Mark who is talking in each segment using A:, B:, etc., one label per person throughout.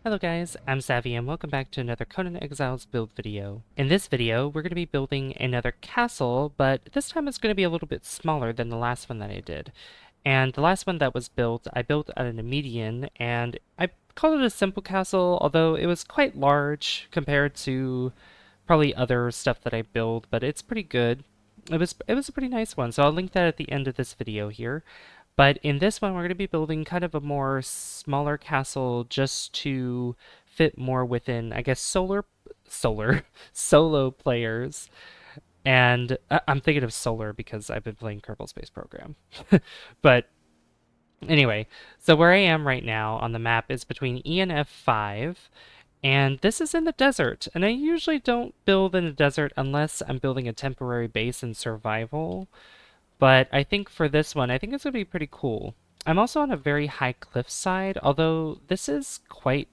A: Hello guys, I'm Savvy and welcome back to another Conan Exiles build video. In this video, we're going to be building another castle, but this time it's going to be a little bit smaller than the last one that I did. And the last one that was built, I built at a median, and I called it a simple castle, although it was quite large compared to probably other stuff that I build, but it's pretty good. It was a pretty nice one, so I'll link that at the end of this video here. But in this one, we're going to be building kind of a more smaller castle just to fit more within, I guess, solo players. And I'm thinking of solar because I've been playing Kerbal Space Program. But anyway, so where I am right now on the map is between E and F5. And this is in the desert, and I usually don't build in the desert unless I'm building a temporary base in survival. But I think for this one, I think it's going to be pretty cool. I'm also on a very high cliffside, although this is quite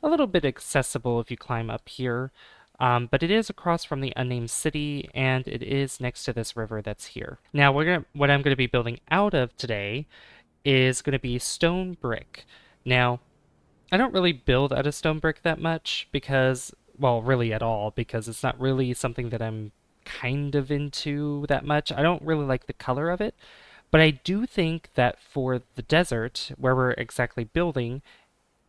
A: a little bit accessible if you climb up here. But it is across from the unnamed city, and it is next to this river that's here. Now, what I'm going to be building out of today is going to be stone brick. Now, I don't really build out of stone brick that much because, well, really at all, because it's not really something that I'm kind of into that much. I don't really like the color of it, but I do think that for the desert, where we're exactly building,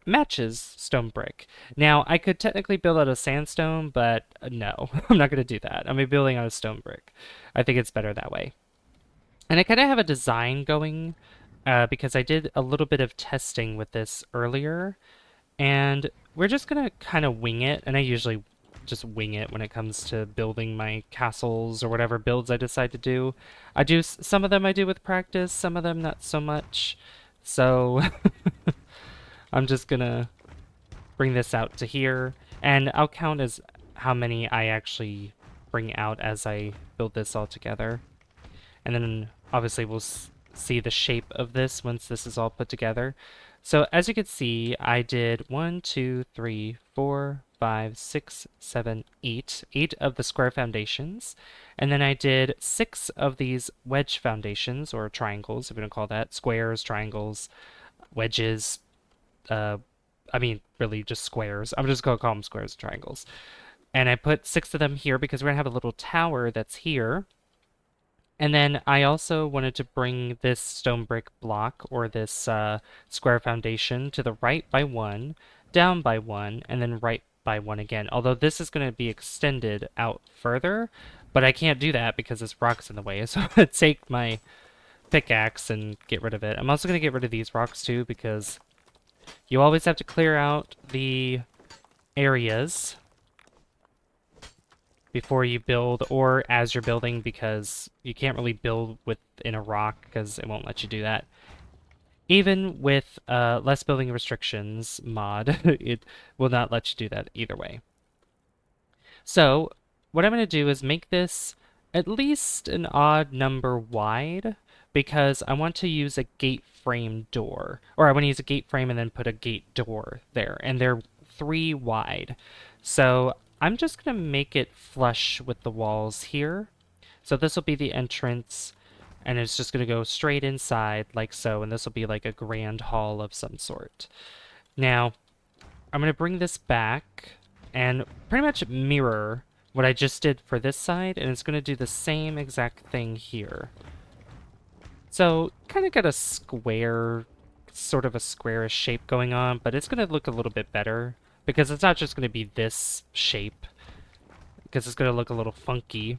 A: matches stone brick. Now, I could technically build out of sandstone, but no, I'm not going to do that. I'm going to be building out of stone brick. I think it's better that way. And I kind of have a design going because I did a little bit of testing with this earlier, and we're just going to kind of wing it, and I usually just wing it when it comes to building my castles or whatever builds I decide to do. Some of them I do with practice, some of them not so much. So I'm just gonna bring this out to here, and I'll count as how many I actually bring out as I build this all together. And then obviously we'll see the shape of this once this is all put together. So as you can see, I did 1, 2, 3, 4, 5, 6, 7, 8. 8 of the square foundations. And then I did 6 of these wedge foundations, or triangles, if you want to call that. Squares, triangles, wedges. I mean, really just squares. I'm just going to call them squares and triangles. And I put 6 of them here because we're going to have a little tower that's here. And then I also wanted to bring this stone brick block, or this square foundation, to the right by 1, down by 1, and then right by 1 again. Although this is going to be extended out further, but I can't do that because this rock's in the way. So I'm going to take my pickaxe and get rid of it. I'm also going to get rid of these rocks too, because you always have to clear out the areas before you build, or as you're building, because you can't really build within a rock because it won't let you do that. Even with less building restrictions mod, it will not let you do that either way. So what I'm going to do is make this at least an odd number wide, because I want to use a gate frame door, or I want to use a gate frame and then put a gate door there, and they're 3 wide. So I'm just going to make it flush with the walls here. So this will be the entrance, and it's just going to go straight inside like so, and this will be like a grand hall of some sort. Now, I'm going to bring this back and pretty much mirror what I just did for this side, and it's going to do the same exact thing here. So, kind of got a square, sort of a squarish shape going on, but it's going to look a little bit better, because it's not just going to be this shape, because it's going to look a little funky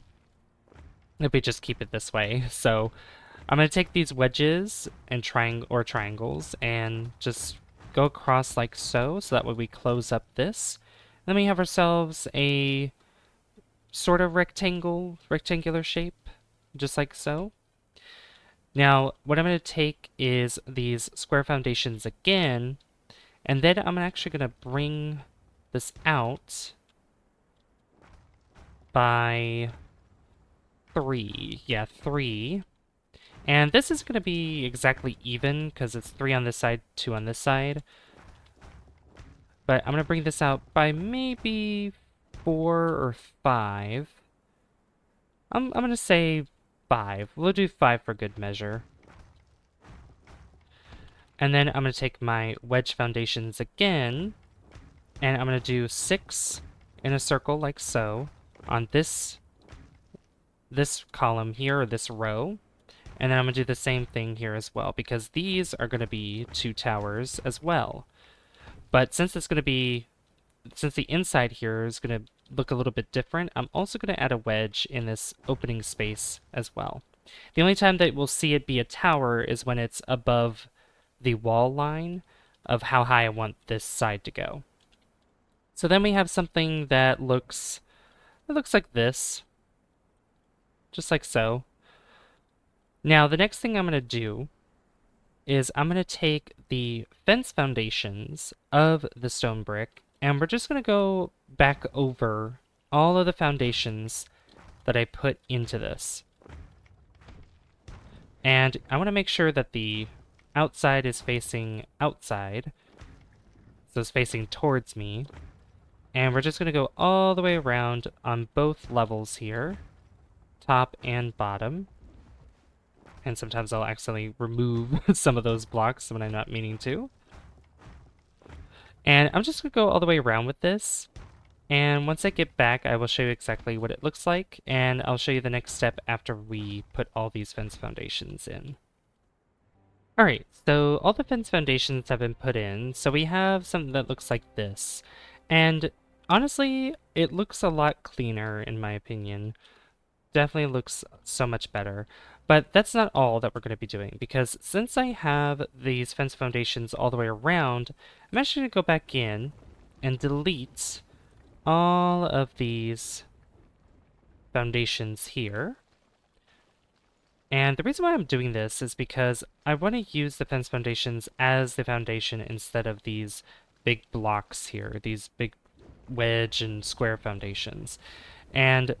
A: if we just keep it this way. So I'm going to take these wedges and triangles and just go across like so, so that way we close up this. Then we have ourselves a sort of rectangular shape, just like so. Now, what I'm going to take is these square foundations again, and then I'm actually going to bring this out by 3. Yeah, 3. And this is going to be exactly even, because it's 3 on this side, 2 on this side. But I'm going to bring this out by maybe 4 or 5. I'm going to say 5. We'll do 5 for good measure. And then I'm going to take my wedge foundations again, And I'm going to do 6 in a circle like so on this column here, or this row. And then I'm going to do the same thing here as well, because these are going to be 2 towers as well. But since the inside here is going to look a little bit different, I'm also going to add a wedge in this opening space as well. The only time that we'll see it be a tower is when it's above the wall line of how high I want this side to go. So then we have something that looks like this, just like so. Now the next thing I'm going to do is I'm going to take the fence foundations of the stone brick, and we're just going to go back over all of the foundations that I put into this. And I want to make sure that the outside is facing outside, so it's facing towards me. And we're just going to go all the way around on both levels here, top and bottom. And sometimes I'll accidentally remove some of those blocks when I'm not meaning to. And I'm just going to go all the way around with this. And once I get back, I will show you exactly what it looks like. And I'll show you the next step after we put all these fence foundations in. Alright, so all the fence foundations have been put in. So we have something that looks like this. And honestly, it looks a lot cleaner in my opinion. Definitely looks so much better. But that's not all that we're going to be doing, because since I have these fence foundations all the way around, I'm actually going to go back in and delete all of these foundations here. And the reason why I'm doing this is because I want to use the fence foundations as the foundation instead of these big blocks here, these big wedge and square foundations. And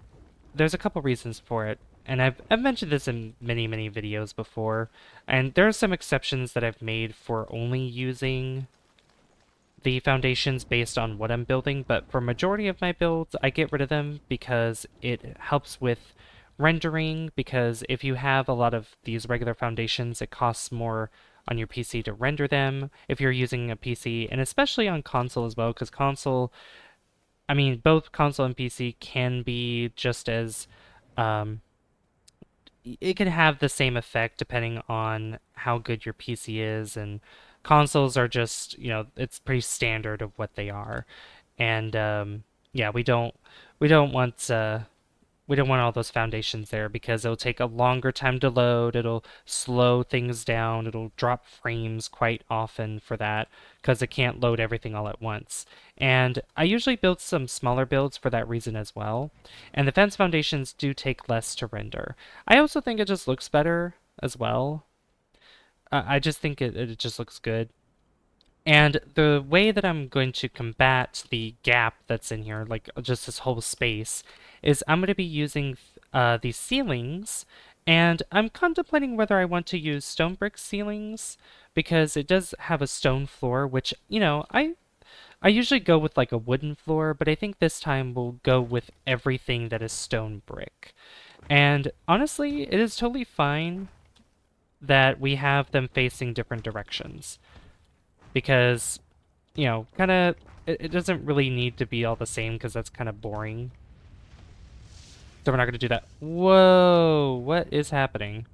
A: there's a couple reasons for it. And I've mentioned this in many, many videos before, and there are some exceptions that I've made for only using the foundations based on what I'm building, but for majority of my builds, I get rid of them because it helps with rendering, because if you have a lot of these regular foundations, it costs more on your PC to render them if you're using a PC, and especially on console as well, because both console and PC can be just as it can have the same effect depending on how good your PC is, and consoles are just, it's pretty standard of what they are. And yeah, we don't want all those foundations there because it'll take a longer time to load, it'll slow things down, it'll drop frames quite often for that because it can't load everything all at once. And I usually build some smaller builds for that reason as well. And the fence foundations do take less to render. I also think it just looks better as well. I just think it just looks good. And the way that I'm going to combat the gap that's in here, like just this whole space, is I'm going to be using these ceilings, and I'm contemplating whether I want to use stone brick ceilings, because it does have a stone floor, which, I usually go with like a wooden floor, but I think this time we'll go with everything that is stone brick. And honestly, it is totally fine that we have them facing different directions, because, it doesn't really need to be all the same, because that's kind of boring. So we're not going to do that. Whoa, what is happening?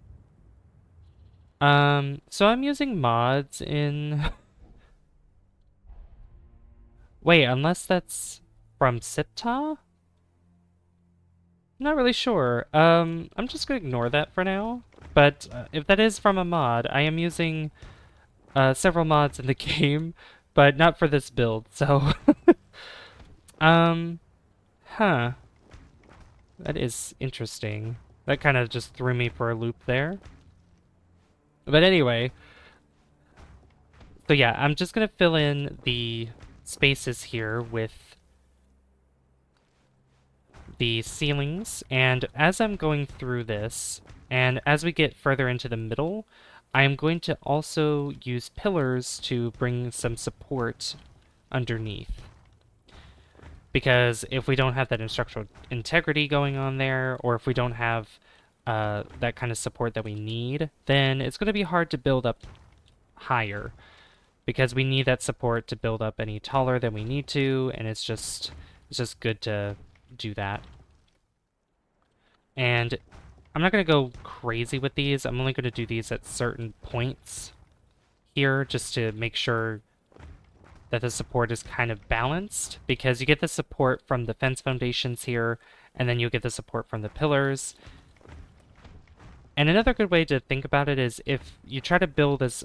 A: So I'm using mods in... Wait, unless that's from Sipta? I'm not really sure. I'm just going to ignore that for now. But if that is from a mod, I am using several mods in the game, but not for this build, so... Huh. That is interesting. That kind of just threw me for a loop there. But anyway, so yeah, I'm just gonna fill in the spaces here with the ceilings, and as I'm going through this, and as we get further into the middle, I'm going to also use pillars to bring some support underneath. Because if we don't have that structural integrity going on there, or if we don't have that kind of support that we need, then it's going to be hard to build up higher. because we need that support to build up any taller than we need to, and it's just good to do that. And I'm not going to go crazy with these. I'm only going to do these at certain points here just to make sure that the support is kind of balanced, because you get the support from the fence foundations here, and then you get the support from the pillars. And another good way to think about it is if you try to build as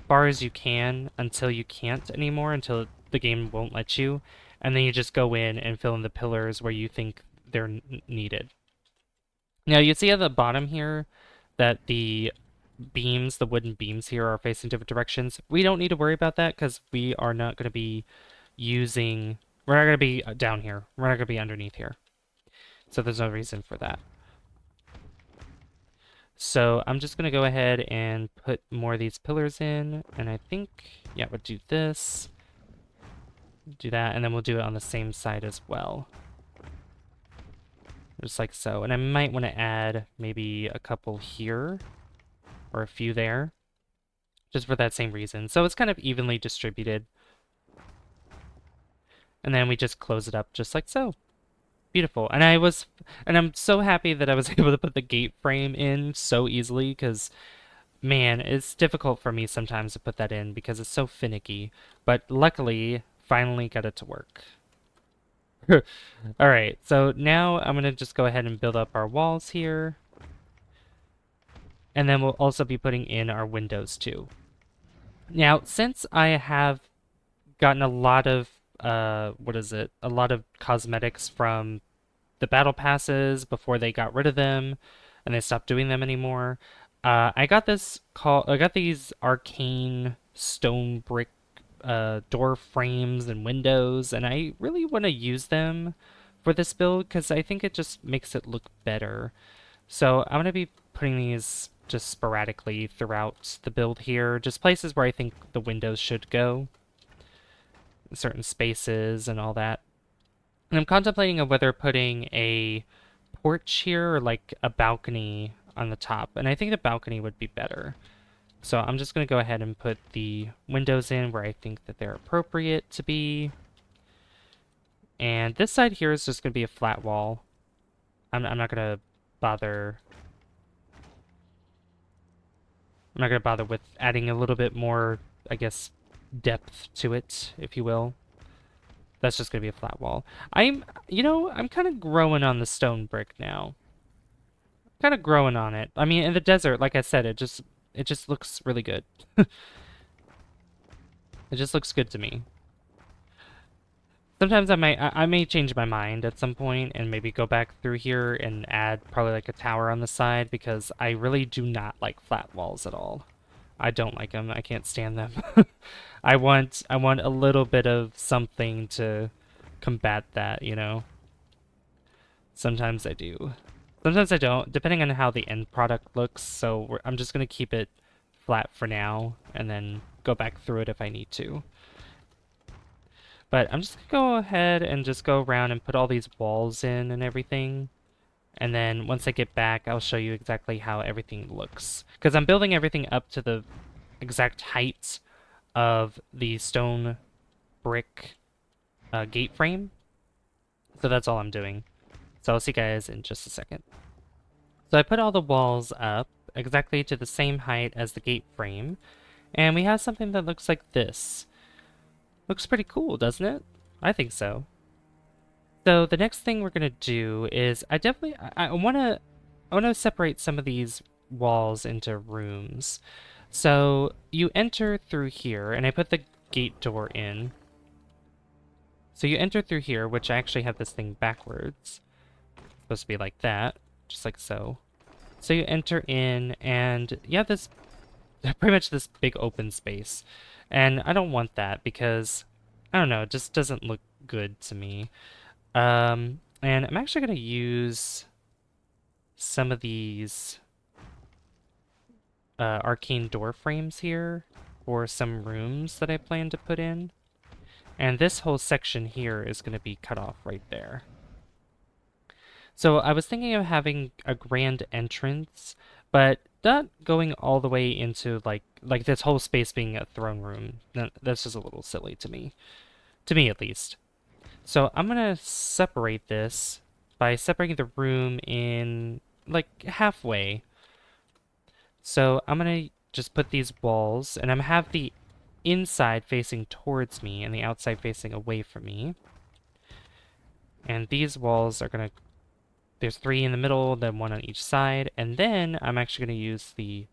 A: far as you can until you can't anymore, until the game won't let you, and then you just go in and fill in the pillars where you think they're needed. Now you see at the bottom here that the beams, the wooden beams here, are facing different directions. We don't need to worry about that because we are not going to be we're not going to be down here. We're not going to be underneath here. So there's no reason for that. So I'm just going to go ahead and put more of these pillars in. And I think, yeah, we'll do this. Do that, and then we'll do it on the same side as well. Just like so. And I might want to add maybe a couple here, or a few there, just for that same reason. So it's kind of evenly distributed. And then we just close it up just like so. Beautiful. And I'm so happy that I was able to put the gate frame in so easily, because man, it's difficult for me sometimes to put that in because it's so finicky. But luckily, finally got it to work. All right, so now I'm going to just go ahead and build up our walls here. And then we'll also be putting in our windows too. Now, since I have gotten a lot of, a lot of cosmetics from the battle passes before they got rid of them and they stopped doing them anymore, I got these arcane stone brick door frames and windows, and I really want to use them for this build because I think it just makes it look better. So I'm going to be putting these just sporadically throughout the build here, just places where I think the windows should go, certain spaces and all that. And I'm contemplating of whether putting a porch here or like a balcony on the top, and I think the balcony would be better. So I'm just going to go ahead and put the windows in where I think that they're appropriate to be. And this side here is just going to be a flat wall. I'm not going to bother. I'm not going to bother with adding a little bit more, I guess, depth to it, if you will. That's just going to be a flat wall. I'm kind of growing on the stone brick now. Kind of growing on it. I mean, in the desert, like I said, it just looks really good. It just looks good to me. Sometimes I may change my mind at some point and maybe go back through here and add probably like a tower on the side, because I really do not like flat walls at all. I don't like them. I can't stand them. I want a little bit of something to combat that, you know. Sometimes I do. Sometimes I don't, depending on how the end product looks. So I'm just going to keep it flat for now and then go back through it if I need to. But I'm just going to go ahead and just go around and put all these walls in and everything. And then once I get back, I'll show you exactly how everything looks. Because I'm building everything up to the exact height of the stone brick gate frame. So that's all I'm doing. So I'll see you guys in just a second. So I put all the walls up exactly to the same height as the gate frame. And we have something that looks like this. Looks pretty cool, doesn't it? I think so. So the next thing we're gonna do is I wanna separate some of these walls into rooms. So you enter through here, and I put the gate door in. So you enter through here, which I actually have this thing backwards. It's supposed to be like that, just like so. So you enter in, and you have this pretty much this big open space. And I don't want that because, I don't know, it just doesn't look good to me. And I'm actually going to use some of these arcane door frames here for some rooms that I plan to put in. And this whole section here is going to be cut off right there. So I was thinking of having a grand entrance, but not going all the way into like this whole space being a throne room. That's just a little silly to me at least. So I'm gonna separate this by separating the room in like halfway. So I'm gonna just put these walls, and I'm gonna have the inside facing towards me and the outside facing away from me. And these walls are gonna, there's 3 in the middle, then 1 on each side, and then I'm actually gonna use the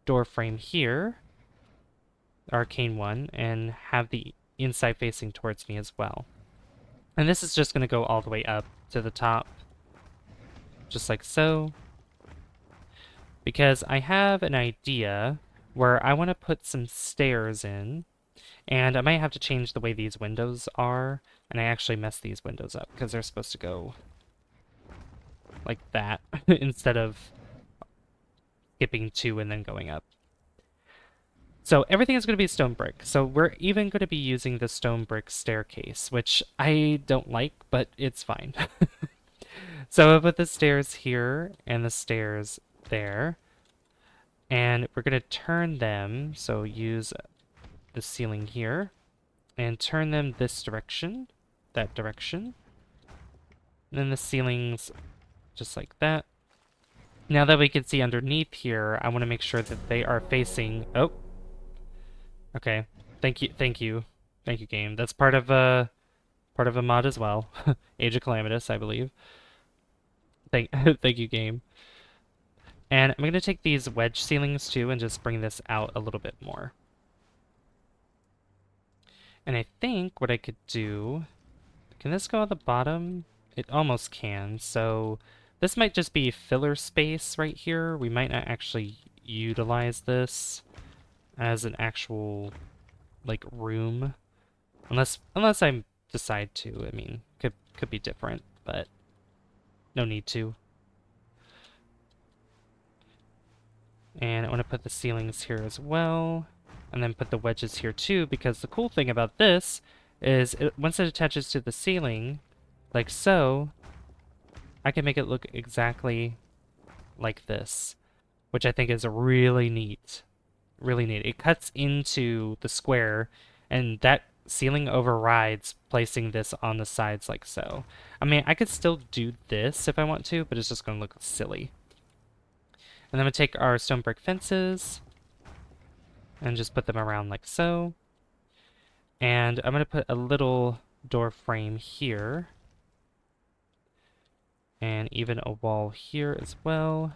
A: door frame here, arcane one, and have the inside facing towards me as well. And this is just gonna go all the way up to the top, just like so. Because I have an idea where I want to put some stairs in, and I might have to change the way these windows are, and I actually messed these windows up because they're supposed to go like that instead of skipping 2 and then going up. So everything is going to be stone brick. So we're even going to be using the stone brick staircase, which I don't like, but it's fine. So I put the stairs here and the stairs there. And we're going to turn them, so use the ceiling here, and turn them this direction, that direction. And then the ceilings just like that. Now that we can see underneath here, I want to make sure that they are facing... Oh! Okay. Thank you, game. That's part of a mod as well. Age of Calamitous, I believe. Thank you, game. And I'm going to take these wedge ceilings too and just bring this out a little bit more. And I think what I could do... Can this go at the bottom? It almost can. So this might just be filler space right here. We might not actually utilize this as an actual, like, room. Unless I decide to. I mean, could be different, but no need to. And I want to put the ceilings here as well, and then put the wedges here too, because the cool thing about this is once it attaches to the ceiling, like so, I can make it look exactly like this, which I think is really neat. Really neat. It cuts into the square, and that ceiling overrides placing this on the sides like so. I mean, I could still do this if I want to, but it's just going to look silly. And then I'm going to take our stone brick fences and just put them around like so. And I'm going to put a little door frame here. And even a wall here as well.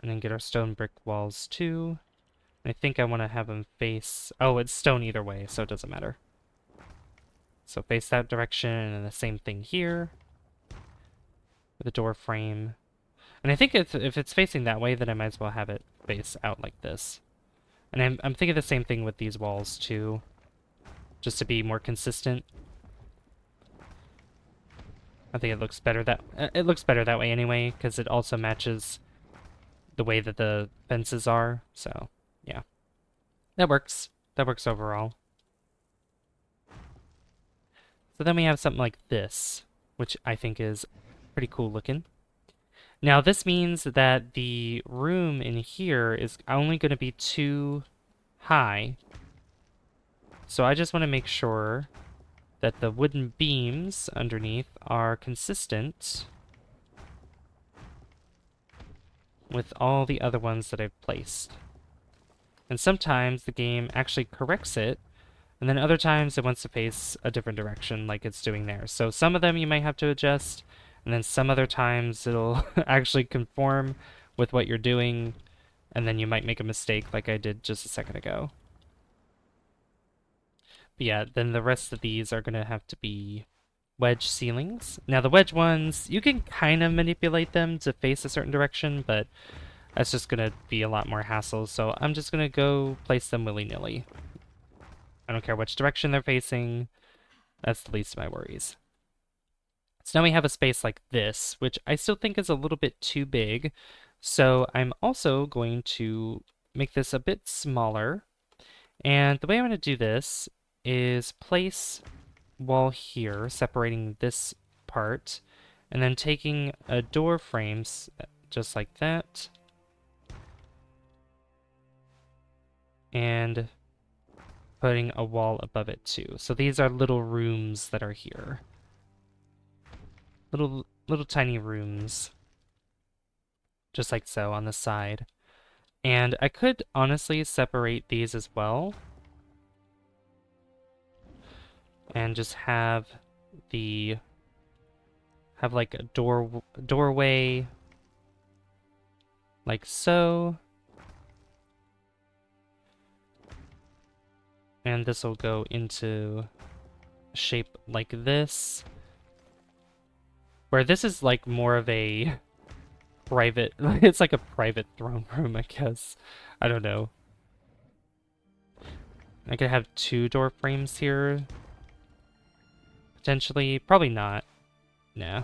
A: And then get our stone brick walls too. And I think I want to have them face... Oh, it's stone either way, so it doesn't matter. So face that direction, and the same thing here. With a door frame. And I think if it's facing that way, then I might as well have it face out like this. And I'm thinking the same thing with these walls too, just to be more consistent. I think it looks better that way anyway, because it also matches the way that the fences are. So yeah, that works. That works overall. So then we have something like this, which I think is pretty cool looking. Now this means that the room in here is only going to be 2 high. So I just want to make sure that the wooden beams underneath are consistent with all the other ones that I've placed. And sometimes the game actually corrects it, and then other times it wants to face a different direction like it's doing there. So some of them you might have to adjust, and then some other times it'll actually conform with what you're doing, and then you might make a mistake like I did just a second ago. But yeah, then the rest of these are going to have to be wedge ceilings. Now the wedge ones, you can kind of manipulate them to face a certain direction, but that's just going to be a lot more hassle, so I'm just going to go place them willy-nilly. I don't care which direction they're facing. That's the least of my worries. So now we have a space like this, which I still think is a little bit too big. So I'm also going to make this a bit smaller. And the way I'm going to do this is place wall here, separating this part, and then taking a door frame just like that, and putting a wall above it too. So these are little rooms that are here. Little tiny rooms. Just like so on the side. And I could honestly separate these as well. And just have like a doorway like so. And this will go into a shape like this. Where this is like more of a private, it's like a private throne room, I guess. I don't know. I could have 2 door frames here. Potentially, probably not. Nah.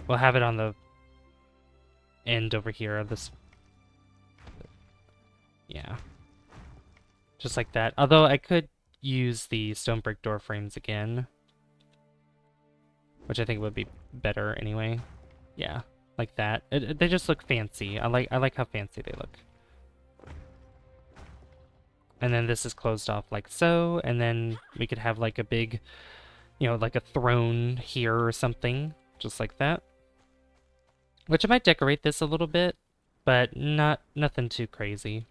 A: We'll have it on the end over here of this. Yeah. Just like that. Although I could use the stone brick door frames again. Which I think would be better anyway. Yeah, like that. They just look fancy. I like how fancy they look. And then this is closed off like so, and then we could have like a big, like a throne here or something, just like that. Which I might decorate this a little bit, but nothing too crazy.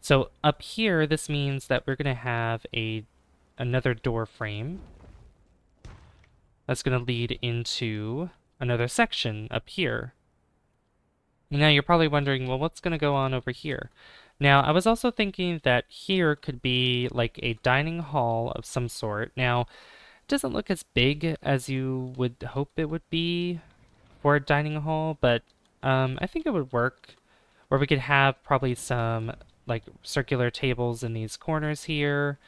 A: So up here, this means that we're gonna have another door frame that's gonna lead into another section up here. Now you're probably wondering, well, what's gonna go on over here? Now, I was also thinking that here could be like a dining hall of some sort. Now, it doesn't look as big as you would hope it would be for a dining hall, but I think it would work, where we could have probably some like circular tables in these corners here,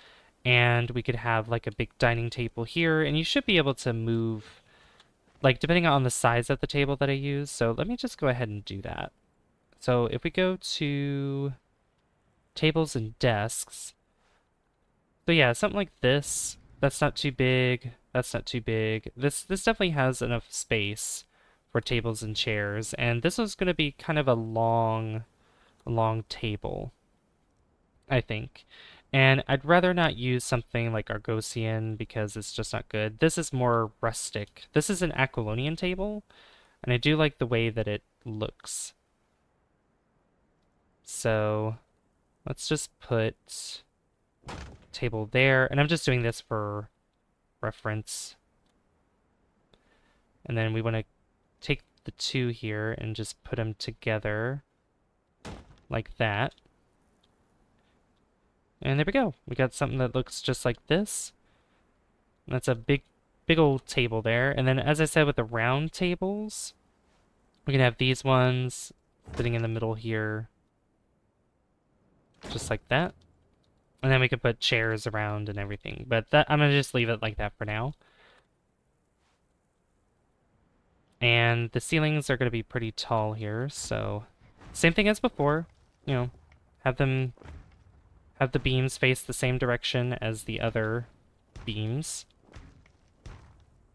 A: and we could have like a big dining table here, and you should be able to move, like depending on the size of the table that I use. So let me just go ahead and do that. So if we go to tables and desks, so yeah, something like this. That's not too big. That's not too big. This definitely has enough space for tables and chairs, and this was going to be kind of a long table, I think. And I'd rather not use something like Argosian because it's just not good. This is more rustic. This is an Aquilonian table, and I do like the way that it looks. So let's just put table there, and I'm just doing this for reference. And then we want to take the 2 here and just put them together like that. And there we go. We got something that looks just like this. And that's a big old table there. And then, as I said, with the round tables, we can have these ones sitting in the middle here, just like that. And then we can put chairs around and everything. But that I'm gonna just leave it like that for now. And the ceilings are gonna be pretty tall here, so same thing as before. Have the beams face the same direction as the other beams.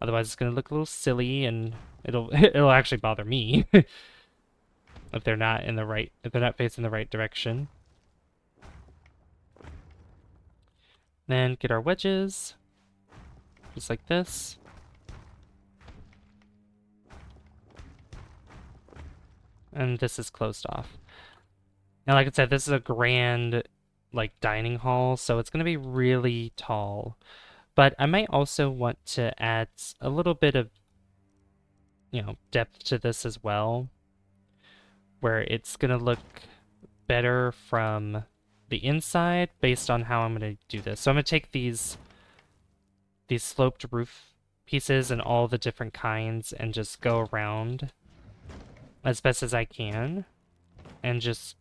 A: Otherwise, it's gonna look a little silly, and it'll actually bother me if they're not facing the right direction. Then get our wedges, just like this. And this is closed off. Now, like I said, this is a grand, like, dining hall, so it's going to be really tall. But I might also want to add a little bit of, depth to this as well, where it's going to look better from the inside based on how I'm going to do this. So I'm going to take these sloped roof pieces and all the different kinds and just go around as best as I can and just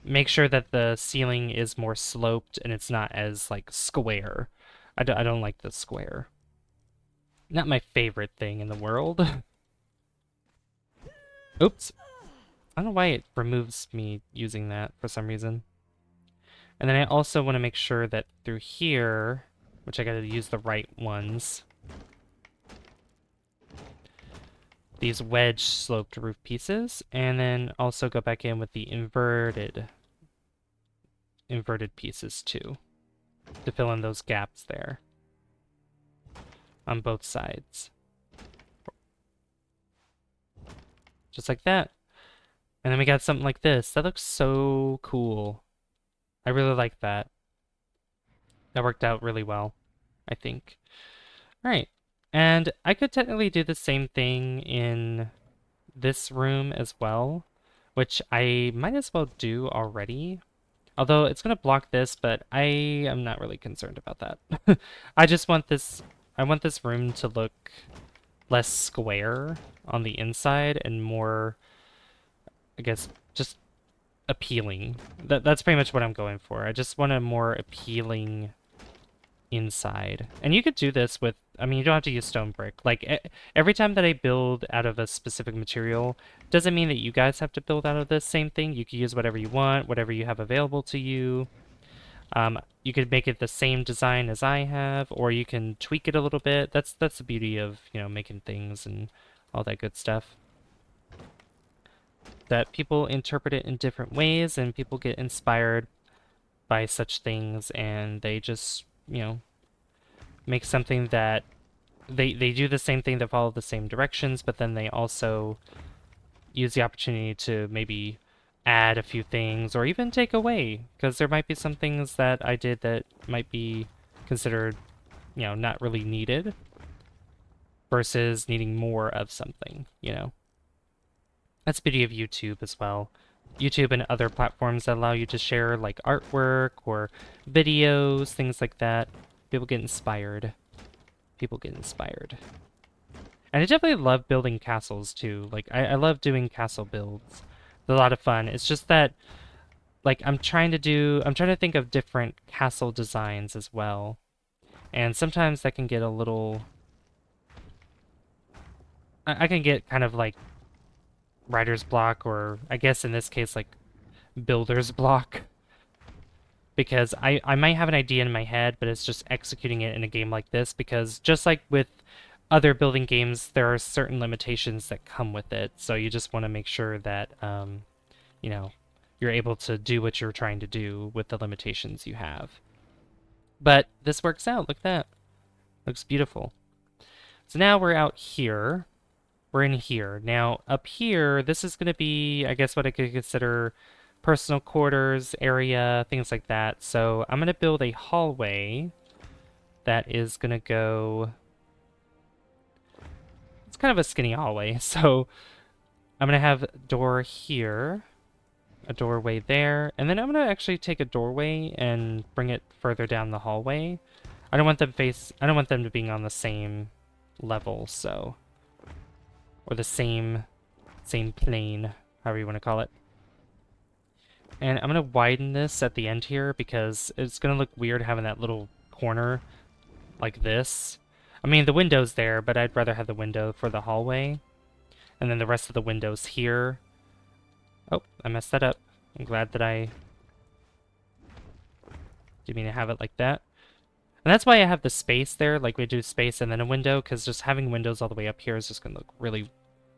A: make sure that the ceiling is more sloped and it's not as like square. I don't like the square. Not my favorite thing in the world. Oops. I don't know why it removes me using that for some reason. And then I also want to make sure that through here, which I gotta use the right ones, these wedge sloped roof pieces, and then also go back in with the inverted pieces too, to fill in those gaps there on both sides. Just like that. And then we got something like this. That looks so cool. I really like that. That worked out really well, I think. All right. And I could technically do the same thing in this room as well, which I might as well do already. Although it's going to block this, but I am not really concerned about that. I just want I want this room to look less square on the inside and more, I guess, just appealing. That's pretty much what I'm going for. I just want a more appealing inside. And you could do this with, I mean, you don't have to use stone brick. Like, every time that I build out of a specific material, doesn't mean that you guys have to build out of the same thing. You can use whatever you want, whatever you have available to you. You could make it the same design as I have, or you can tweak it a little bit. That's the beauty of, you know, making things and all that good stuff. That people interpret it in different ways, and people get inspired by such things, and they just, you know, make something that they do the same thing, that follow the same directions, but then they also use the opportunity to maybe add a few things or even take away, because there might be some things that I did that might be considered, you know, not really needed versus needing more of something, you know. That's the beauty of YouTube as well. YouTube and other platforms that allow you to share like artwork or videos, things like that. People get inspired. People get inspired. And I definitely love building castles too. Like I love doing castle builds. They're a lot of fun. It's just that like I'm trying to think of different castle designs as well. And sometimes that can get a little I can get kind of like writer's block, or I guess in this case like builder's block, because I might have an idea in my head, but it's just executing it in a game like this, because just like with other building games, there are certain limitations that come with it. So you just want to make sure that, you know, you're able to do what you're trying to do with the limitations you have. But this works out. Look at that. Looks beautiful. So now we're out here. We're in here. Now, up here, this is going to be, I guess, what I could consider personal quarters, area, things like that. So I'm going to build a hallway that is going to go... It's kind of a skinny hallway. So I'm going to have a door here, a doorway there, and then I'm going to actually take a doorway and bring it further down the hallway. I don't want them to be on the same level, so... or the same plane, however you want to call it. And I'm going to widen this at the end here because it's going to look weird having that little corner like this. I mean, the window's there, but I'd rather have the window for the hallway. And then the rest of the windows here. Oh, I messed that up. I'm glad that I didn't mean to have it like that. And that's why I have the space there, like we do space and then a window, because just having windows all the way up here is just going to look really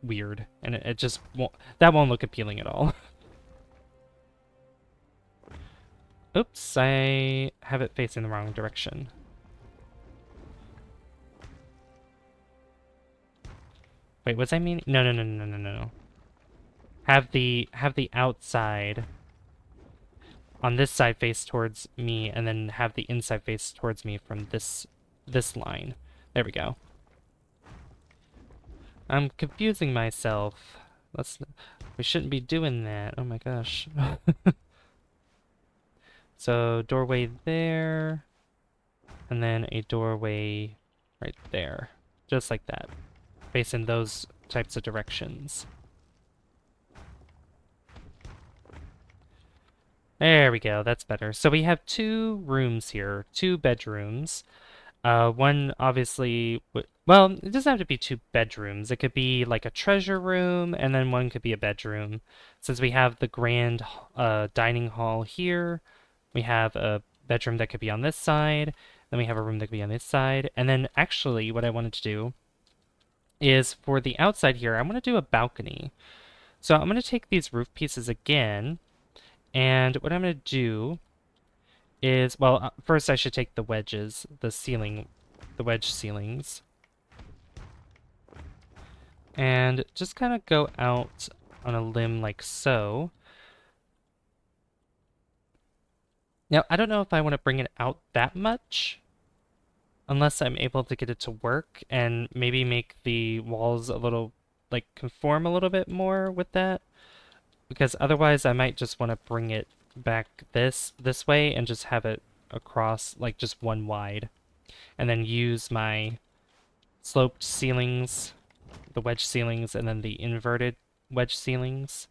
A: weird. And it just won't, that won't look appealing at all. Oops, I have it facing the wrong direction. Wait, was I meaning? No. Have the outside on this side face towards me, and then have the inside face towards me from this line. There we go. I'm confusing myself. We shouldn't be doing that. Oh my gosh. So doorway there, and then a doorway right there, just like that, facing those types of directions. There we go, that's better. So we have 2 rooms here, 2 bedrooms. One obviously, well, it doesn't have to be 2 bedrooms. It could be like a treasure room, and then one could be a bedroom. Since we have the grand dining hall here, we have a bedroom that could be on this side, then we have a room that could be on this side, and then actually what I wanted to do is for the outside here, I'm going to do a balcony. So I'm going to take these roof pieces again, and what I'm going to do is, well, first I should take the wedges, the wedge ceilings, and just kind of go out on a limb like so. Now, I don't know if I want to bring it out that much, unless I'm able to get it to work and maybe make the walls a little, like, conform a little bit more with that. Because otherwise I might just want to bring it back this way and just have it across, like, just one wide. And then use my sloped ceilings, the wedge ceilings, and then the inverted wedge ceilings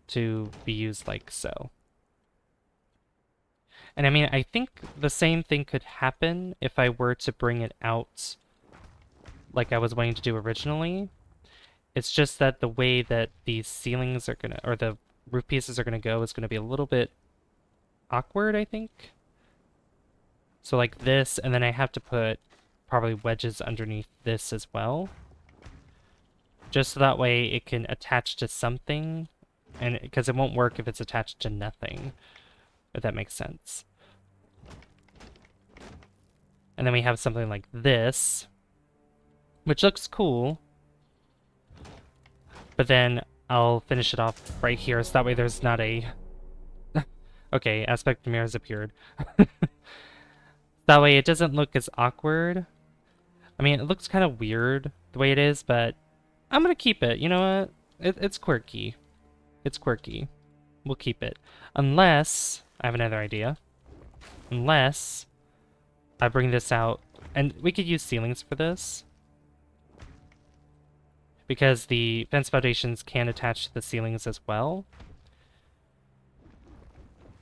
A: to be used like so. And I mean, I think the same thing could happen if I were to bring it out like I was wanting to do originally. It's just that the way that these ceilings are gonna, or the roof pieces are gonna go is gonna be a little bit awkward, I think. So like this, and then I have to put probably wedges underneath this as well. Just so that way it can attach to something, and because it won't work if it's attached to nothing, if that makes sense. And then we have something like this, which looks cool, but then I'll finish it off right here, so that way there's not a... Okay, aspect mirrors appeared. That way it doesn't look as awkward. I mean, it looks kind of weird the way it is, but I'm gonna keep it. You know what? It's quirky. It's quirky. We'll keep it. Unless... I have another idea. Unless I bring this out, and we could use ceilings for this, because the fence foundations can attach to the ceilings as well.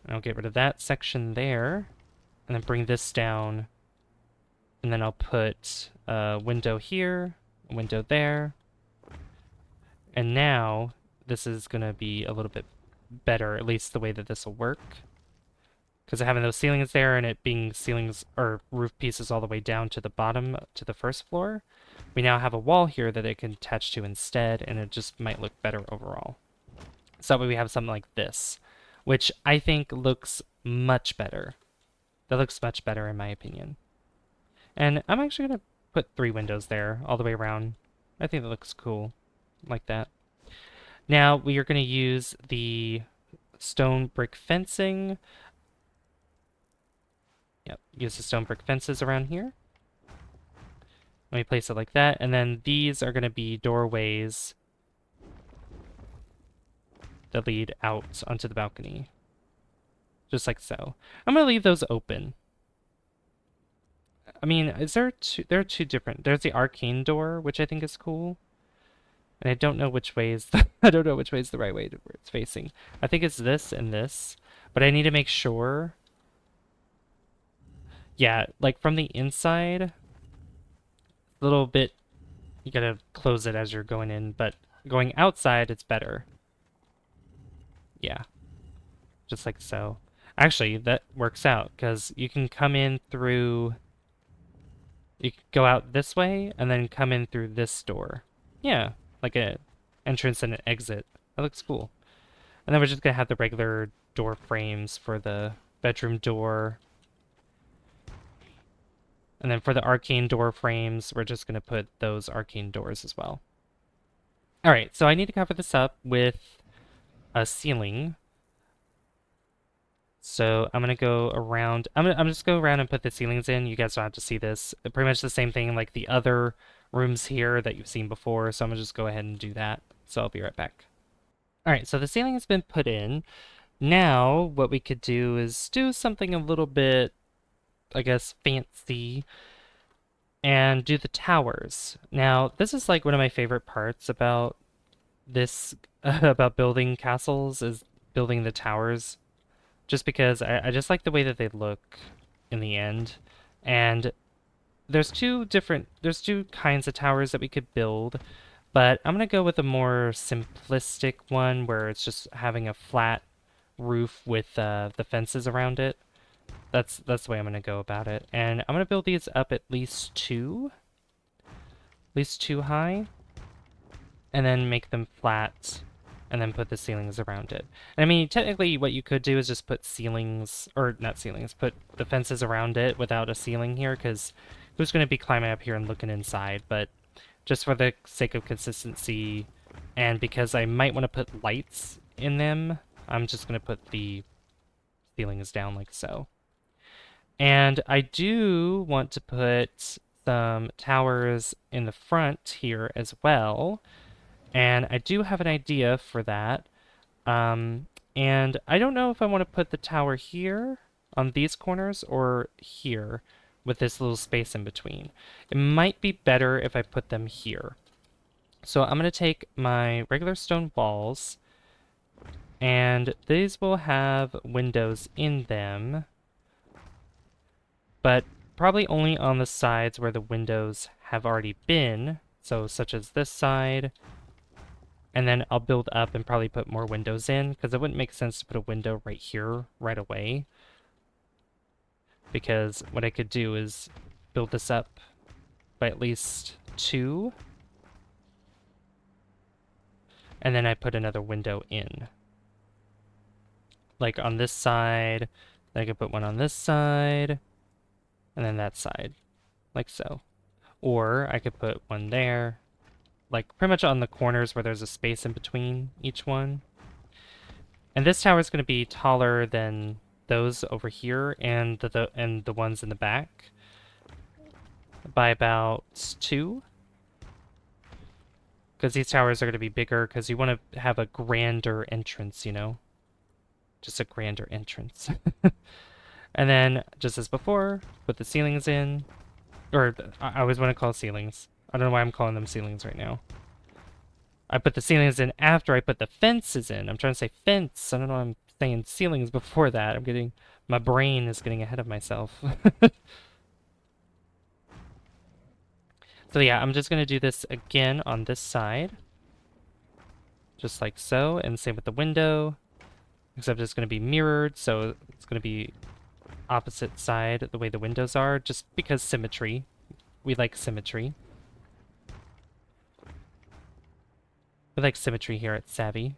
A: And I'll get rid of that section there, and then bring this down, and then I'll put a window here, a window there, and now this is going to be a little bit better, at least the way that this will work. Because of having those ceilings there and it being ceilings or roof pieces all the way down to the bottom, to the first floor, we now have a wall here that it can attach to instead, and it just might look better overall. So that way we have something like this, which I think looks much better. That looks much better in my opinion. And I'm actually going to put 3 windows there all the way around. I think that looks cool, like that. Now we are going to use the stone brick fencing. Yep, use the stone brick fences around here. Let me place it like that, and then these are going to be doorways that lead out onto the balcony. Just like so. I'm going to leave those open. I mean, there are two different... There's the arcane door, which I think is cool. And I don't know which way is I don't know which way is the right way to where it's facing. I think it's this and this, but I need to make sure. Yeah, like from the inside, a little bit, you gotta close it as you're going in, but going outside, it's better. Yeah, just like so. Actually, that works out, because you can come in through, you can go out this way, and then come in through this door. Yeah, like a entrance and an exit. That looks cool. And then we're just gonna have the regular door frames for the bedroom door. And then for the arcane door frames, we're just going to put those arcane doors as well. All right, so I need to cover this up with a ceiling. So I'm going to go around. I'm just go around and put the ceilings in. You guys don't have to see this. Pretty much the same thing like the other rooms here that you've seen before. So I'm going to just go ahead and do that. So I'll be right back. All right, so the ceiling has been put in. Now what we could do is do something a little bit, I guess, fancy, and do the towers. Now, this is like one of my favorite parts about this, about building castles, is building the towers, just because I just like the way that they look in the end. And there's two kinds of towers that we could build, but I'm gonna go with a more simplistic one where it's just having a flat roof with the fences around it. That's the way I'm going to go about it. And I'm going to build these up at least 2. least 2 high, and then make them flat, and then put the ceilings around it. And I mean, technically what you could do is just put ceilings, or not ceilings, put the fences around it without a ceiling here, because who's going to be climbing up here and looking inside? But just for the sake of consistency, and because I might want to put lights in them, I'm just going to put the ceilings down like so. And I do want to put some towers in the front here as well. And I do have an idea for that. And I don't know if I want to put the tower here on these corners or here with this little space in between. It might be better if I put them here. So I'm going to take my regular stone walls, and these will have windows in them, but probably only on the sides where the windows have already been, so such as this side. And then I'll build up and probably put more windows in, because it wouldn't make sense to put a window right here right away. Because what I could do is build this up by at least 2. And then I put another window in. Like on this side, then I could put one on this side, and then that side, like so. Or I could put one there, like pretty much on the corners where there's a space in between each one. And this tower is going to be taller than those over here and the ones in the back by about 2. Because these towers are going to be bigger, because you want to have a grander entrance, you know? Just a grander entrance. And then, just as before, put the ceilings in. Or, I always want to call ceilings. I don't know why I'm calling them ceilings right now. I put the ceilings in after I put the fences in. I'm trying to say fence. I don't know why I'm saying ceilings before that. My brain is getting ahead of myself. So yeah, I'm just going to do this again on this side. Just like so, and same with the window. Except it's going to be mirrored, so it's going to be opposite side the way the windows are, just because symmetry. We like symmetry. We like symmetry here at Savvy.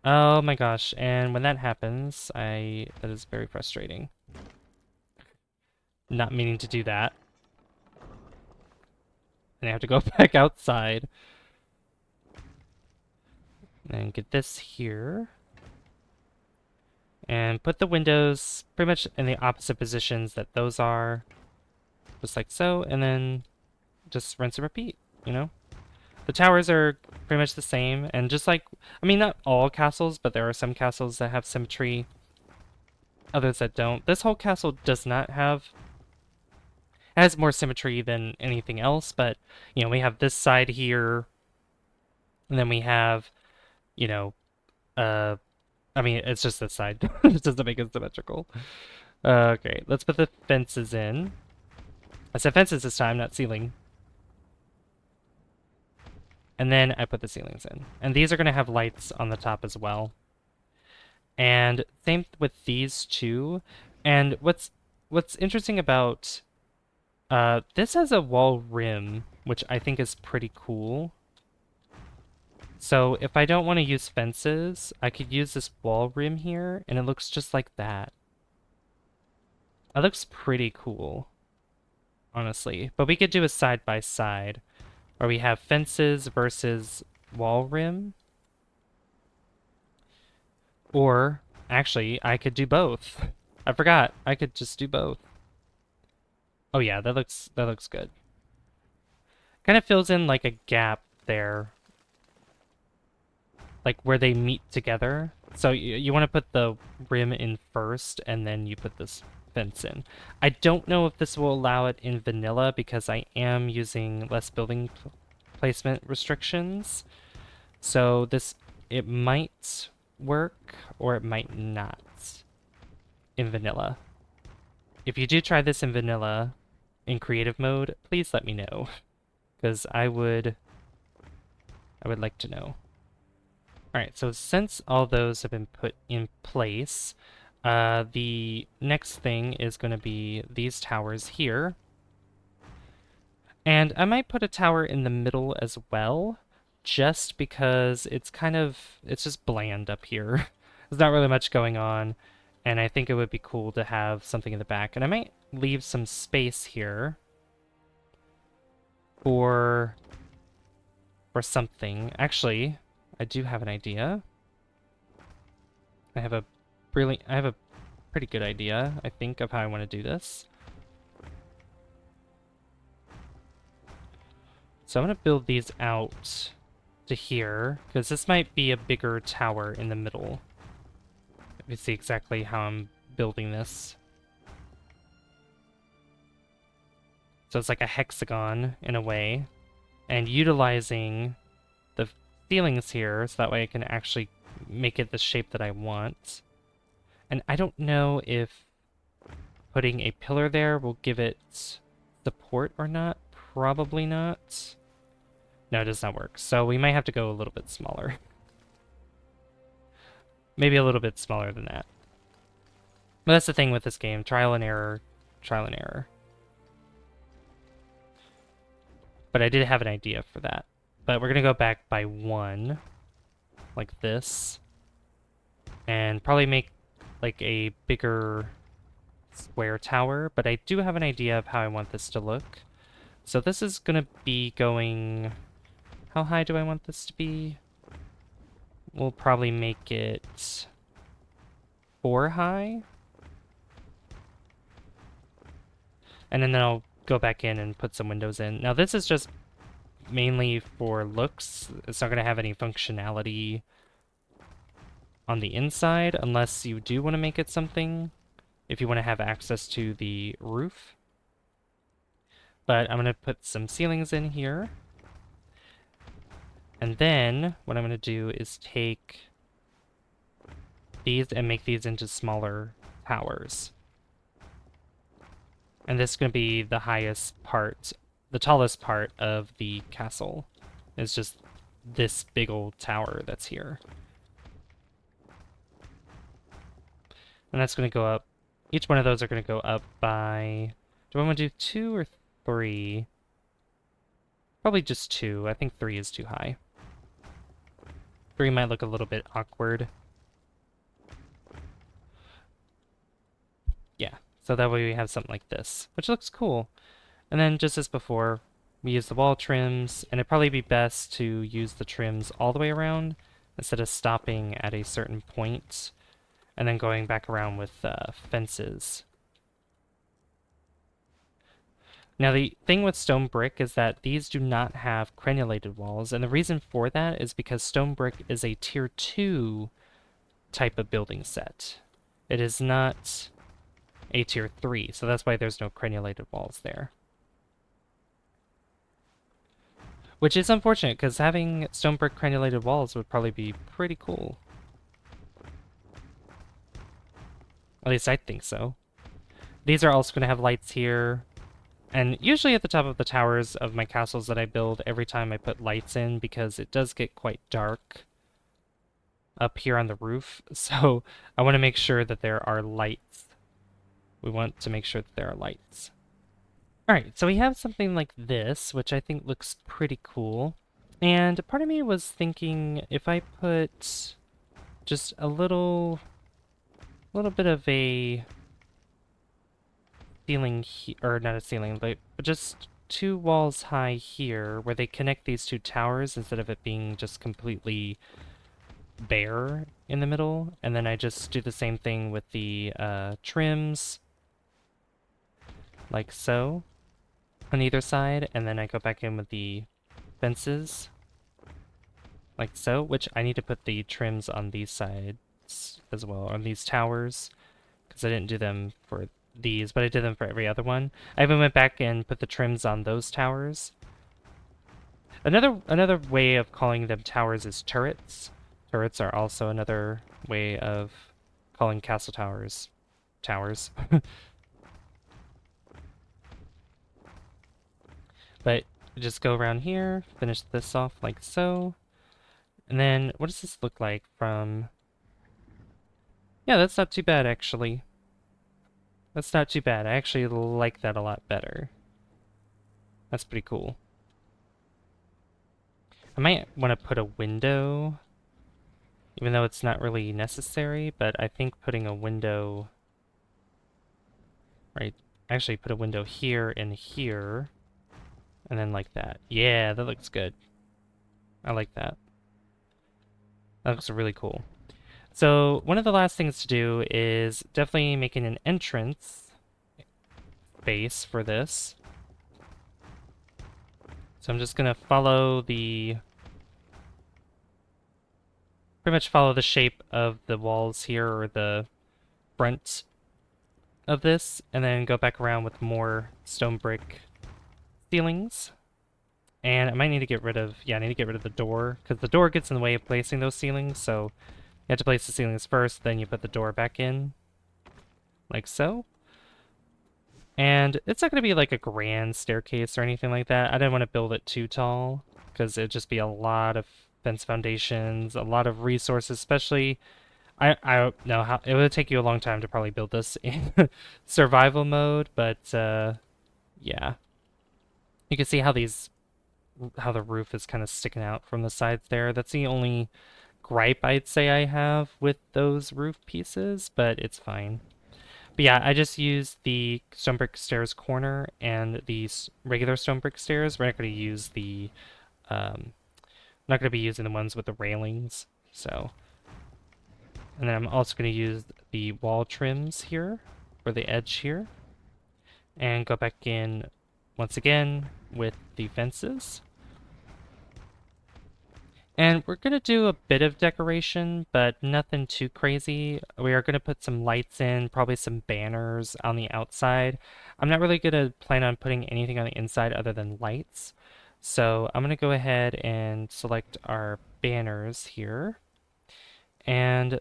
A: Oh my gosh, and when that happens, that is very frustrating. Not meaning to do that. And I have to go back outside. And get this here. And put the windows pretty much in the opposite positions that those are. Just like so, and then just rinse and repeat, you know? The towers are pretty much the same, and just like, I mean, not all castles, but there are some castles that have symmetry, others that don't. This whole castle does not have, it has more symmetry than anything else, but, you know, we have this side here, and then we have, you know, I mean, it's just this side. It doesn't make it symmetrical. Okay, let's put the fences in. I said fences this time, not ceiling. And then I put the ceilings in. And these are going to have lights on the top as well. And same with these two. And what's interesting about this has a wall rim, which I think is pretty cool. So if I don't want to use fences, I could use this wall rim here, and it looks just like that. It looks pretty cool, honestly. But we could do a side by side, where we have fences versus wall rim. Or, actually, I could do both. I forgot. I could just do both. Oh yeah, that looks good. Kind of fills in like a gap there. Like where they meet together. So you want to put the rim in first, and then you put this fence in. I don't know if this will allow it in vanilla, because I am using less building placement restrictions. So it might work, or it might not in vanilla. If you do try this in vanilla, in creative mode, please let me know, because I would like to know. Alright, so since all those have been put in place, the next thing is going to be these towers here. And I might put a tower in the middle as well, just because it's just bland up here. There's not really much going on, and I think it would be cool to have something in the back. And I might leave some space here for something. Actually, I do have an idea. I have a pretty good idea, I think, of how I want to do this. So I'm going to build these out to here, because this might be a bigger tower in the middle. Let me see exactly how I'm building this. So it's like a hexagon in a way, and utilizing the ceilings here, so that way I can actually make it the shape that I want. And I don't know if putting a pillar there will give it support or not. Probably not. No, it does not work. So we might have to go a little bit smaller. Maybe a little bit smaller than that. But that's the thing with this game. Trial and error. Trial and error. But I did have an idea for that. But we're going to go back by 1. Like this. And probably make like a bigger square tower. But I do have an idea of how I want this to look. So this is going to be going... How high do I want this to be? We'll probably make it 4 high. And then I'll go back in and put some windows in. Now this is just mainly for looks. It's not going to have any functionality on the inside unless you do want to make it something. If you want to have access to the roof. But I'm going to put some ceilings in here. And then what I'm going to do is take these and make these into smaller towers. And this is going to be the highest part, the tallest part of the castle. It's just this big old tower that's here. And that's going to go up. Each one of those are going to go up by... Do I want to do 2 or 3? Probably just 2. I think 3 is too high. 3 might look a little bit awkward. Yeah, so that way we have something like this, which looks cool. And then just as before, we use the wall trims, and it'd probably be best to use the trims all the way around instead of stopping at a certain point and then going back around with fences. Now the thing with stone brick is that these do not have crenulated walls, and the reason for that is because stone brick is a tier 2 type of building set. It is not a tier 3, so that's why there's no crenulated walls there. Which is unfortunate, because having stone brick crenulated walls would probably be pretty cool. At least I think so. These are also going to have lights here. And usually at the top of the towers of my castles that I build, every time I put lights in, because it does get quite dark up here on the roof. So I want to make sure that there are lights. We want to make sure that there are lights. Alright, so we have something like this, which I think looks pretty cool. And part of me was thinking if I put just a little bit of a ceiling or not a ceiling, but just 2 walls high here where they connect these 2 towers instead of it being just completely bare in the middle. And then I just do the same thing with the trims, like so, on either side. And then I go back in with the fences, like so, which I need to put the trims on these sides as well, on these towers, because I didn't do them for these, but I did them for every other one. I even went back and put the trims on those towers. Another way of calling them towers is turrets. Turrets are also another way of calling castle towers towers. But just go around here, finish this off like so. And then what does this look like from... Yeah, that's not too bad actually. That's not too bad. I actually like that a lot better. That's pretty cool. I might want to put a window, even though it's not really necessary, but I think putting a window, right, actually put a window here and here, and then like that. Yeah, that looks good. I like that. That looks really cool. So one of the last things to do is definitely making an entrance base for this. So I'm just gonna pretty much follow the shape of the walls here, or the front of this, and then go back around with more stone brick ceilings. And I might need to get rid of, yeah, I need to get rid of the door, because the door gets in the way of placing those ceilings, so you have to place the ceilings first, then you put the door back in, like so. And it's not going to be like a grand staircase or anything like that. I didn't want to build it too tall, because it'd just be a lot of fence foundations, a lot of resources, especially I don't know how it would take you a long time to probably build this in survival mode, but yeah. You can see how the roof is kind of sticking out from the sides there. That's the only gripe I'd say I have with those roof pieces, but it's fine. But yeah, I just used the stone brick stairs corner and the regular stone brick stairs. We're not going to use not going to be using the ones with the railings. So, and then I'm also going to use the wall trims here, for the edge here, and go back in once again with the fences. And we're going to do a bit of decoration, but nothing too crazy. We are going to put some lights in, probably some banners on the outside. I'm not really going to plan on putting anything on the inside other than lights. So I'm going to go ahead and select our banners here. And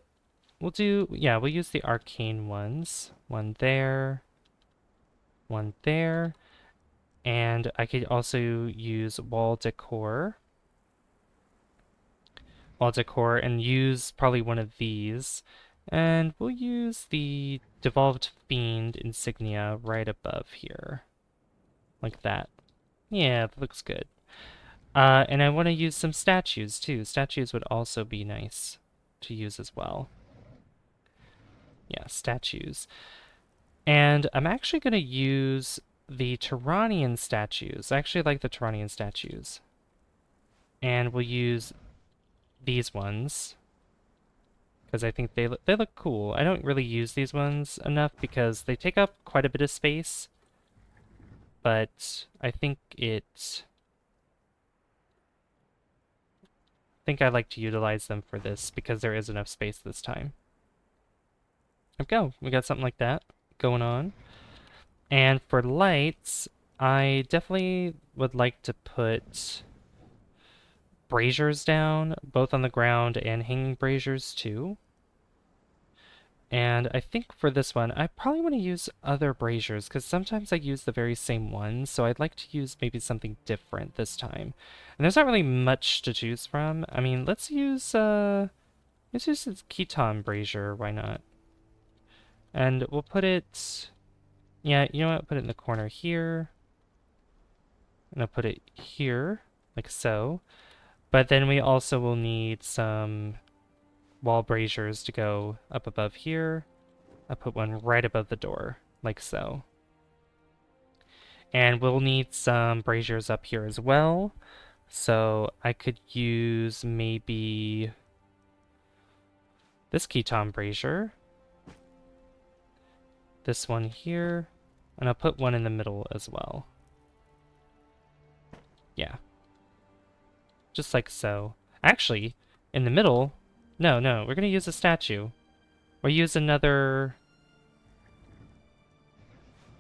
A: we'll use the arcane ones. One there, one there. And I could also use wall decor and use probably one of these. And we'll use the Devolved Fiend insignia right above here. Like that. Yeah, that looks good. And I want to use some statues too. Statues would also be nice to use as well. Yeah, statues. And I'm actually going to use the Turanian statues. I actually like the Turanian statues. And we'll use these ones, because I think they look cool. I don't really use these ones enough because they take up quite a bit of space, but I think I like to utilize them for this because there is enough space this time. There we go. We got something like that going on. And for lights, I definitely would like to put braziers down, both on the ground and hanging braziers too. And I think for this one, I probably want to use other braziers, because sometimes I use the very same ones, so I'd like to use maybe something different this time. And there's not really much to choose from. I mean, let's use this Keton brazier, why not? And we'll put it, yeah, you know what, put it in the corner here. And I'll put it here, like so. But then we also will need some wall braziers to go up above here. I'll put one right above the door, like so. And we'll need some braziers up here as well. So I could use maybe this Keton brazier, this one here, and I'll put one in the middle as well. Yeah. Just like so. Actually, in the middle, no, we're gonna use a statue. We'll use another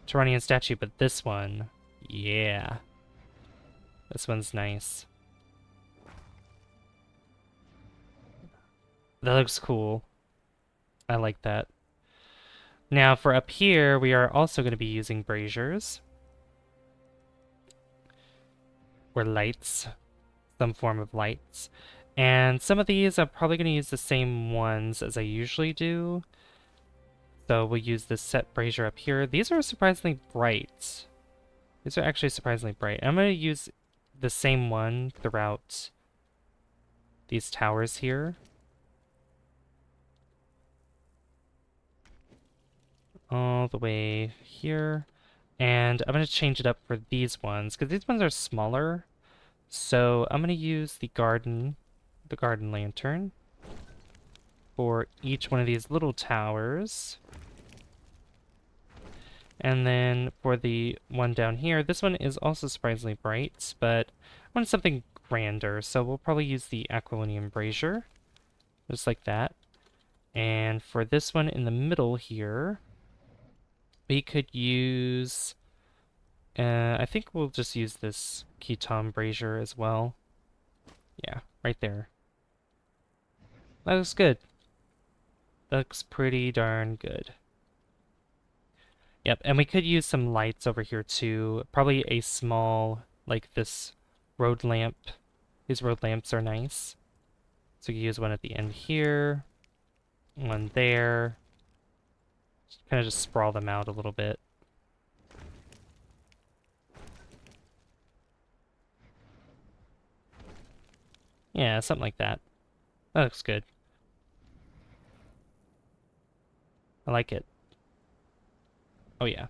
A: Turanian statue, but this one, yeah. This one's nice. That looks cool. I like that. Now for up here, we are also going to be using braziers. Or lights. Some form of lights. And some of these, I'm probably going to use the same ones as I usually do. So we'll use this set brazier up here. These are surprisingly bright. These are actually surprisingly bright. I'm going to use the same one throughout these towers here. All the way here. And I'm going to change it up for these ones, because these ones are smaller. So I'm going to use the garden lantern for each one of these little towers. And then for the one down here, this one is also surprisingly bright, but I want something grander, so we'll probably use the Aquilonium brazier, just like that. And for this one in the middle here, we could use, I think we'll just use this Keton brazier as well. Yeah, right there. That looks good. That looks pretty darn good. Yep, and we could use some lights over here too. Probably a small, like this road lamp. These road lamps are nice. So you use one at the end here, one there. Kind of just sprawl them out a little bit. Yeah, something like that. That looks good. I like it. Oh yeah.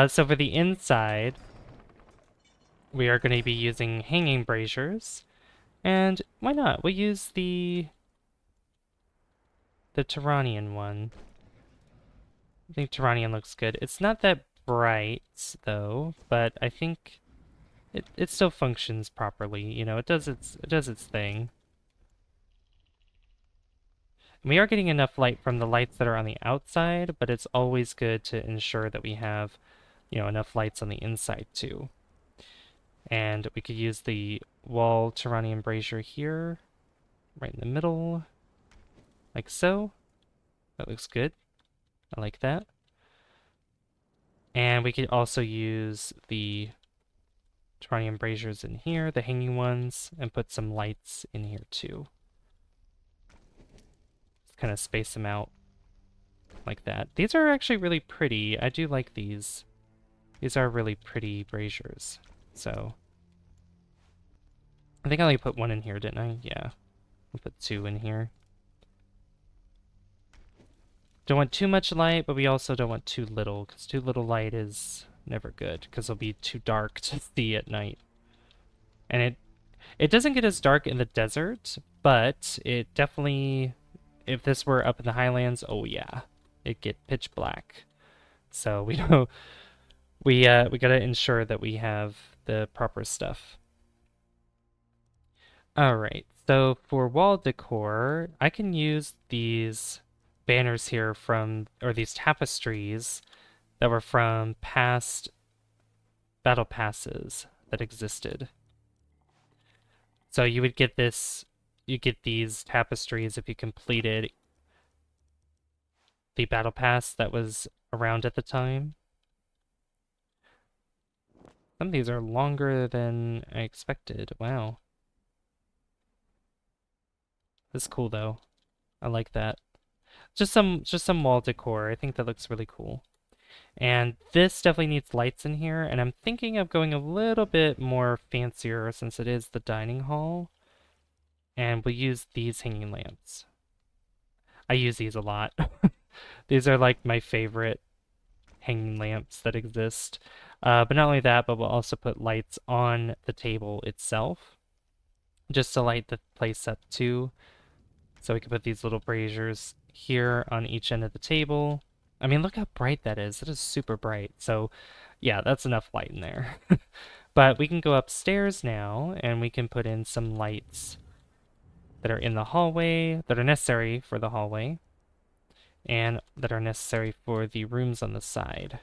A: So for the inside, we are going to be using hanging braziers. And why not? We'll use the Turanian one. I think Turanian looks good. It's not that bright, though, but I think it still functions properly. You know, it does its thing. And we are getting enough light from the lights that are on the outside, but it's always good to ensure that we have, you know, enough lights on the inside too. And we could use the wall Turanian brazier here, right in the middle, like so. That looks good. I like that. And we could also use the Turanian braziers in here, the hanging ones, and put some lights in here too. Just kind of space them out like that. These are actually really pretty. I do like these. These are really pretty braziers. So I think I only put one in here, didn't I? Yeah. I'll put two in here. Don't want too much light, but we also don't want too little, because too little light is never good, because it'll be too dark to see at night. And it doesn't get as dark in the desert, but it definitely, if this were up in the highlands, oh yeah, it'd get pitch black. So we don't, we gotta ensure that we have the proper stuff. All right, so for wall decor, I can use these banners here from, or these tapestries that were from past battle passes that existed. So you would get this, you get these tapestries if you completed the battle pass that was around at the time. Some of these are longer than I expected. Wow. This is cool though. I like that. Just some wall decor. I think that looks really cool. And this definitely needs lights in here, and I'm thinking of going a little bit more fancier since it is the dining hall. And we'll use these hanging lamps. I use these a lot. These are like my favorite hanging lamps that exist. But not only that, but we'll also put lights on the table itself, just to light the place up too. So we can put these little braziers here on each end of the table. I mean, look how bright that is. It is super bright. So yeah, that's enough light in there. But we can go upstairs now, and we can put in some lights that are in the hallway, that are necessary for the hallway, and that are necessary for the rooms on the side.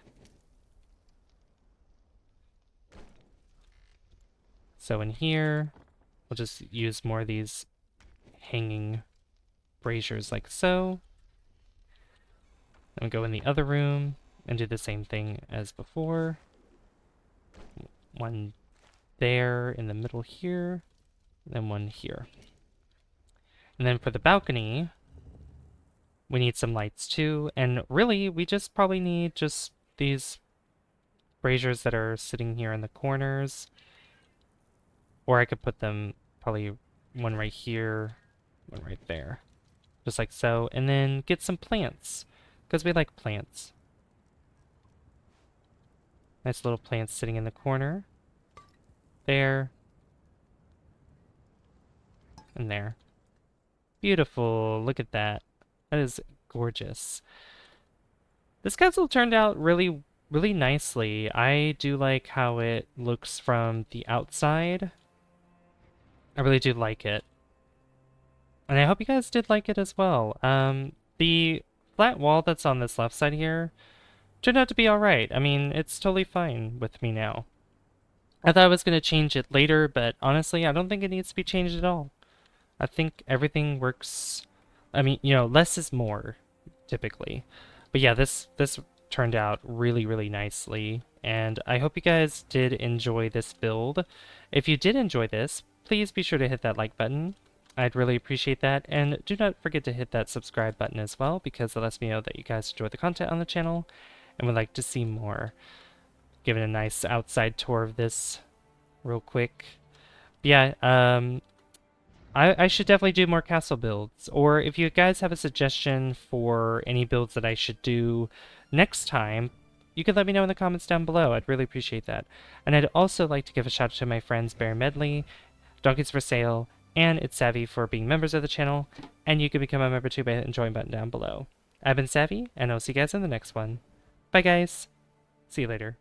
A: So in here, we'll just use more of these hanging braziers like so. Then we go in the other room and do the same thing as before. One there in the middle here, and then one here. And then for the balcony, we need some lights too. And really, we just probably need just these braziers that are sitting here in the corners. Or I could put them probably one right here, one right there. Just like so. And then get some plants, because we like plants. Nice little plants sitting in the corner. There. And there. Beautiful. Look at that. That is gorgeous. This castle turned out really, really nicely. I do like how it looks from the outside. I really do like it. And I hope you guys did like it as well. The flat wall that's on this left side here turned out to be alright. I mean, it's totally fine with me now. I thought I was going to change it later, but honestly, I don't think it needs to be changed at all. I think everything works. I mean, you know, less is more, typically. But yeah, this turned out really, really nicely. And I hope you guys did enjoy this build. If you did enjoy this, please be sure to hit that like button. I'd really appreciate that. And do not forget to hit that subscribe button as well, because it lets me know that you guys enjoy the content on the channel and would like to see more. Giving a nice outside tour of this real quick. But yeah, I should definitely do more castle builds, or if you guys have a suggestion for any builds that I should do next time, you could let me know in the comments down below. I'd really appreciate that. And I'd also like to give a shout out to my friends Bear Medley, Donkeys for Sale, and It's Savvy for being members of the channel, and you can become a member too by hitting the join button down below. I've been Savvy, and I'll see you guys in the next one. Bye guys! See you later.